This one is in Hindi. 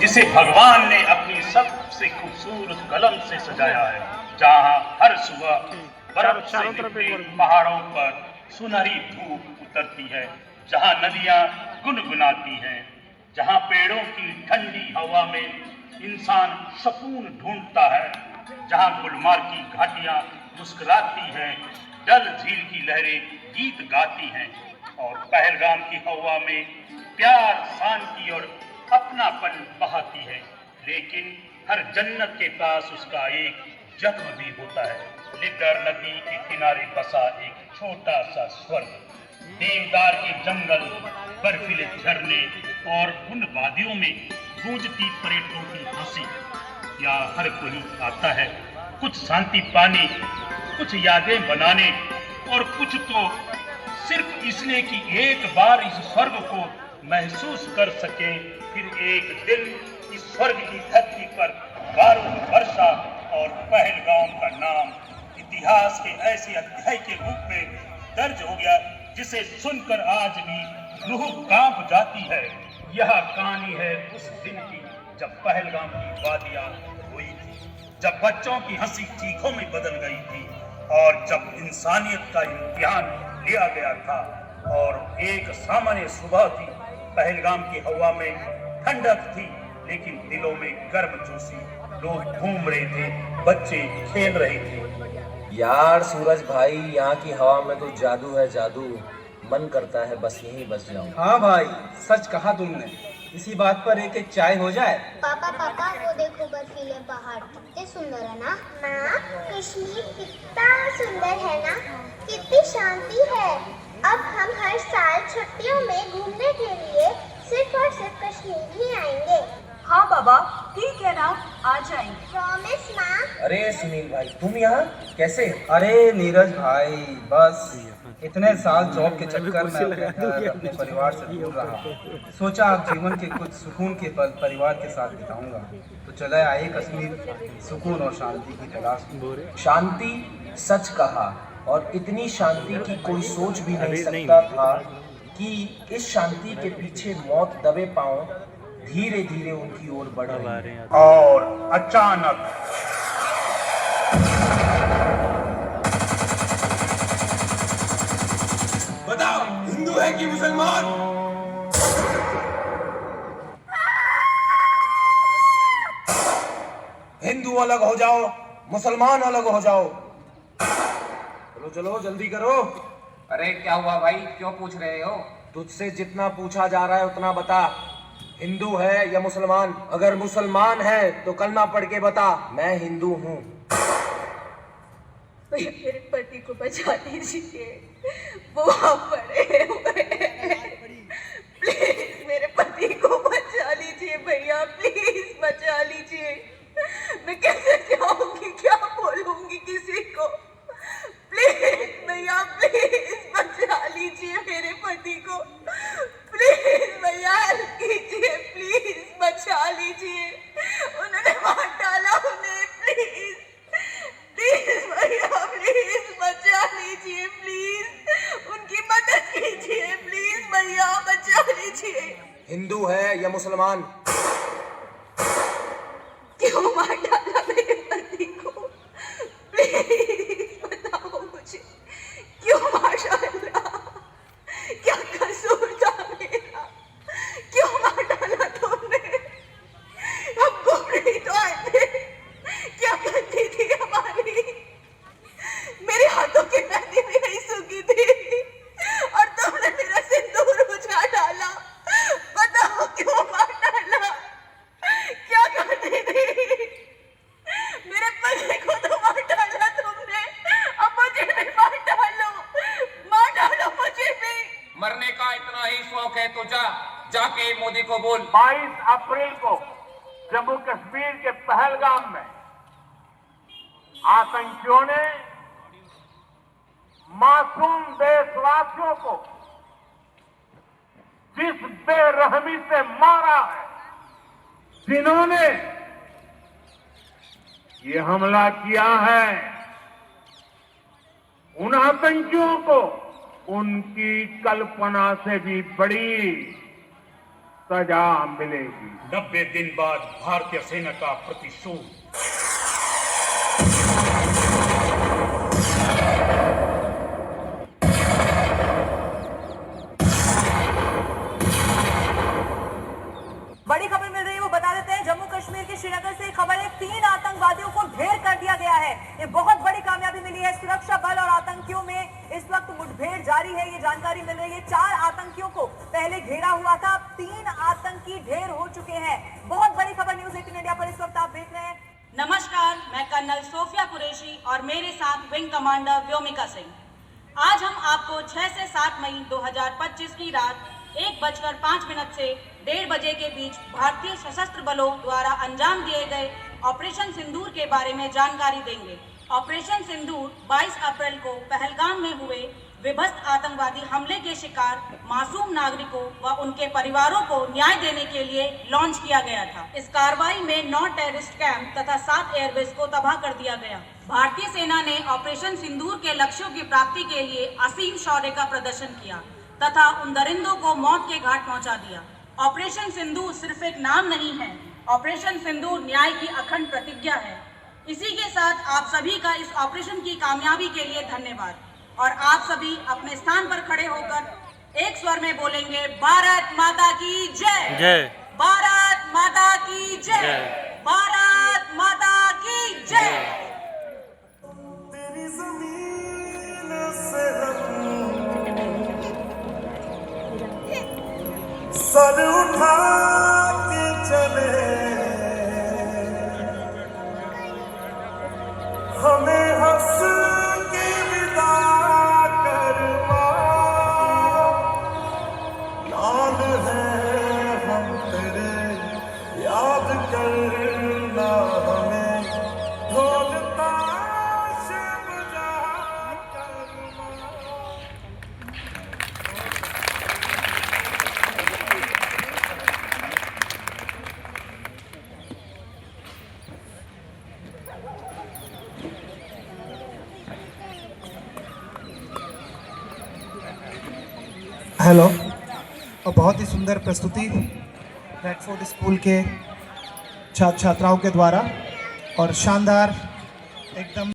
जिसे भगवान ने अपनी सबसे खूबसूरत कलम से सजाया है, जहाँ हर सुबह बर्फ से ढके पहाड़ों पर सुनहरी धूप उतरती है, जहाँ नदियाँ गुनगुनाती हैं, जहाँ पेड़ों की ठंडी हवा में इंसान सुकून ढूंढता है, जहाँ गुलमार्ग की घाटियाँ मुस्कुराती हैं, डल झील की लहरें गीत गाती हैं और पहलगाम की हवा में प्यार, शांति और अपनापन बहाती है। लेकिन हर जन्नत के पास उसका एक जख्म भी होता है। लिकर नदी के किनारे बसा एक छोटा सा स्वर्ग, देवदार के जंगल, बर्फीले झरने और उन वादियों में गूंजती पर्यटकों की हंसी। या हर कोई आता है कुछ शांति पाने, कुछ यादें बनाने और कुछ तो सिर्फ इसलिए कि एक बार इस स्वर्ग को महसूस कर सके। फिर एक दिन इस स्वर्ग की धरती पर बारूद वर्षा और पहलगाम का नाम इतिहास के ऐसे अध्याय के रूप में दर्ज हो गया जिसे सुनकर आज भी रूह कांप जाती है। यह कहानी है उस दिन की जब पहलगाम की वादियां हुई थी, जब बच्चों की हंसी चीखों में बदल गई थी और जब इंसानियत का इम्तिहान लिया गया था। और एक सामान्य सुबह थी, पहलगाम की हवा में ठंडक थी लेकिन दिलों में गर्मजोशी। लोग घूम रहे थे, बच्चे खेल रहे थे। यार सूरज भाई, यहाँ की हवा में तो जादू है जादू। मन करता है बस यहीं बस जाऊं। हाँ भाई, सच कहा तुमने। इसी बात पर एक चाय हो जाए। पापा पापा, वो देखो बर्फीले पहाड़ कितने सुंदर है ना। माँ, कश्मीर कितना सुंदर है ना, कितनी शांति है। अब हम हर साल छुट्टियों में घूमने के लिए सिर्फ और सिर्फ कश्मीर ही आएंगे। हाँ बाबा, ठीक है ना, आ जाएंगे। प्रॉमिस माँ। अरे सुनील भाई, तुम यहाँ कैसे? अरे नीरज भाई, बस इतने साल जॉब के चक्कर में अपने परिवार से दूर रहा। सोचा अब जीवन के कुछ सुकून के पल परिवार के साथ बिताऊंगा, तो चले आए कश्मीर सुकून और शांति की तलाश में। शांति, सच कहा। और इतनी शांति की कोई सोच भी नहीं सकता था कि इस शांति के पीछे मौत दबे पांव धीरे धीरे उनकी ओर बढ़ रही है। और अचानक बताओ, हिंदू है कि मुसलमान? हिंदू अलग हो जाओ, मुसलमान अलग हो जाओ। चलो चलो जल्दी करो। अरे क्या हुआ भाई, क्यों पूछ रहे हो? तुझसे जितना पूछा जा रहा है उतना बता। हिंदू है या मुसलमान? अगर मुसलमान है तो कलमा पढ़ के बता, मैं हिंदू हूँ। भैया मेरे पति को बचा लीजिए, वो वहाँ पड़े हुए हैं। प्लीज मेरे पति को बचा लीजिए भैया, प्लीज बचा लीजिए। मैं कैसे जाऊंगी, क्या बोलूंगी किसी को? प्लीज भैया, प्लीज बचा लीजिए मेरे पति को। प्लीज भैया हेल्प कीजिए, प्लीज बचा लीजिए। उन्होंने मार डाला उन्हें, प्लीज प्लीज भैया, प्लीज बचा लीजिए, प्लीज उनकी मदद कीजिए, प्लीज भैया बचा लीजिए। हिंदू है या मुसलमान? क्यों मार डाला मेरे पति को? प्लीज बताओ मुझे, क्यों मार डाला? क्या कसूर था मेरा? क्यों मार डाला तुमने? हम घूम रही तो आए थे, क्या करती थी हमारी? मेरे हाथों की मेहंदी भी नहीं सूखी थी और तुमने मेरा सिंदूर बुझा डाला। बताओ क्यों मार डाला? क्या करती थी? मेरे पति को तो मार डाला तुमने, अब मुझे भी मार डालो मुझे भी। मरने का इतना ही शौक है तो जाके मोदी को बोल। 22 अप्रैल को जम्मू कश्मीर के पहलगाम में आतंकियों ने मासूम देशवासियों को जिस बेरहमी से मारा है, जिन्होंने ये हमला किया है, उन आतंकियों को उनकी कल्पना से भी बड़ी सजा मिलेगी। 90 दिन बाद भारतीय सेना का प्रतिशोध। बड़ी खबर मिल रही है वो बता देते हैं। जम्मू कश्मीर के श्रीनगर से खबर है, 3 आतंकवादियों को ढेर कर दिया गया है। ये बहुत बड़ी कामयाबी मिली है। सुरक्षा बल और आतंकियों में इस वक्त मुठभेड़ जारी है, ये जानकारी मिल रही है। 4 आतंकियों को पहले घेरा हुआ था, अब 3 आतंकी ढेर हो चुके हैं। बहुत बड़ी खबर न्यूज़ 18 इंडिया पर इस वक्त आप देख रहे हैं। नमस्कार, मैं कर्नल सोफिया कुरैशी और मेरे साथ विंग कमांडर व्योमिका सिंह। आज हम आपको 6 से 7 मई 2025 की रात 1:05 से 1:30 बजे के बीच भारतीय सशस्त्र बलों द्वारा अंजाम दिए गए ऑपरेशन सिंदूर के बारे में जानकारी देंगे। ऑपरेशन सिंदूर 22 अप्रैल को पहलगाम में हुए विभत्स आतंकवादी हमले के शिकार मासूम नागरिकों व उनके परिवारों को न्याय देने के लिए लॉन्च किया गया था। इस कार्रवाई में 9 टेररिस्ट कैंप तथा 7 एयरबेस को तबाह कर दिया गया। भारतीय सेना ने ऑपरेशन सिंदूर के लक्ष्यों की प्राप्ति के लिए असीम शौर्य का प्रदर्शन किया तथा उन दरिंदों को मौत के घाट पहुंचा दिया। ऑपरेशन सिंदूर सिर्फ एक नाम नहीं है, ऑपरेशन सिंदूर न्याय की अखंड प्रतिज्ञा है। इसी के साथ आप सभी का इस ऑपरेशन की कामयाबी के लिए धन्यवाद। और आप सभी अपने स्थान पर खड़े होकर एक स्वर में बोलेंगे, भारत माता की जय, जय। भारत माता की जय, भारत माता की जय। तेरी जमीन से सर उठा के चले, हमें हंस के विदा करवा। लाल है हम तेरे, याद करना हमें, ढोल ताश बजा करवा। हेलो, और बहुत ही सुंदर प्रस्तुति रेडफोर्ड स्कूल के छात्र छात्राओं के द्वारा, और शानदार एकदम